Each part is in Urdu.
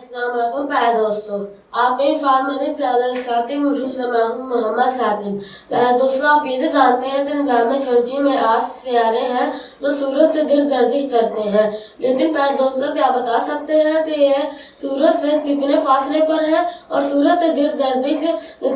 السلام علیکم پیارے دوستوں، آپ نے فارمنگ ساتھی مشہور میں ہوں محمد ساتم۔ پیارے دوستوں، آپ یہ جانتے ہیں کہ نظام شمسی میں 8 سیارے ہیں جو سورج سے گردش کرتے ہیں، لیکن پیارے دوستوں کیا بتا سکتے ہیں کہ یہ سورج سے کتنے فاصلے پر ہیں اور سورج سے گردش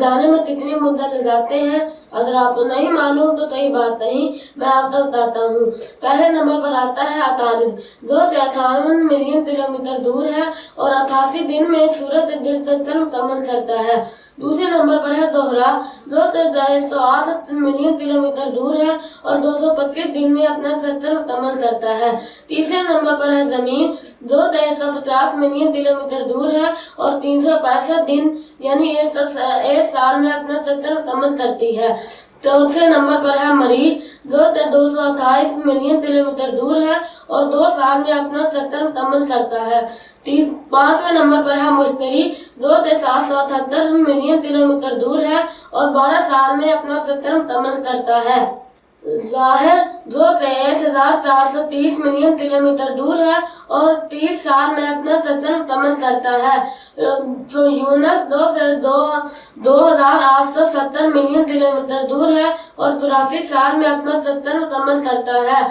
جانے میں کتنی مدت لگ جاتے ہیں؟ اگر آپ کو نہیں معلوم تو کوئی بات نہیں، میں آپ کو بتاتا ہوں۔ پہلے نمبر پر آتا ہے عطارد، جو 58 ملین کلومیٹر دور ہے اور 88 دن میں سورج سے گرد چکر مکمل کرتا ہے۔ دوسرے نمبر پر ہے زہرہ، جو 108 ملین کلومیٹر دور ہے اور 225 دن میں اپنا چکر مکمل کرتا ہے۔ تیسرے نمبر پر ہے زمین، جو 350 ملین کلومیٹر دور ہے اور 365 دن یعنی ایک سال میں اپنا چکر مکمل کرتی ہے۔ چوتھے نمبر پر ہے مریخ، جو 228 ملین کلومیٹر دور ہے اور 2 سال میں اپنا چکر مکمل کرتا ہے۔ پانچویں نمبر پر ہے مشتری، جو 778 ملین کلومیٹر دور ہے اور 12 سال میں اپنا چکر مکمل کرتا ہے۔ ظاہر، جو 1430 ملین کلومیٹر دور ہے اور 30 سال میں اپنا چکر مکمل کرتا ہے۔ یونس، جو 2870 ملین کلومیٹر دور ہے اور 84 سال میں اپنا چکر مکمل کرتا ہے۔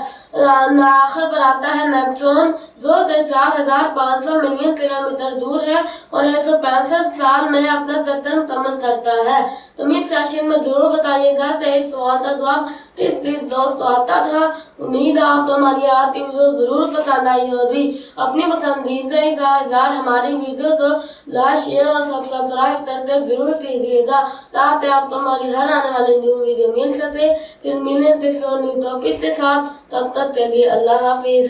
آخر پر آتا ہے نیپٹون، جو 4500 ملین کلومیٹر دور ہے اور 165 سال میں اپنا چکر مکمل کرتا ہے۔ کمنٹ سیکشن میں ضرور بتائیے گا کہ اس سوال کا جواب کس دوست آتا تھا۔ امید ہے آپ کو ہماری آج کی ویڈیو ضرور پسند آئی ہوگی۔ اپنی پسندیدہ کا اظہار ہماری ویڈیو کو لائک، شیئر اور سبسکرائب کرتے ضرور کیجیے گا تاکہ آپ کو ہماری ہر آنے والی نیو ویڈیو مل سکے۔ پھر ملیں کسی اور نیو ٹاپک کے ساتھ، تب تک کے لیے اللہ حافظ۔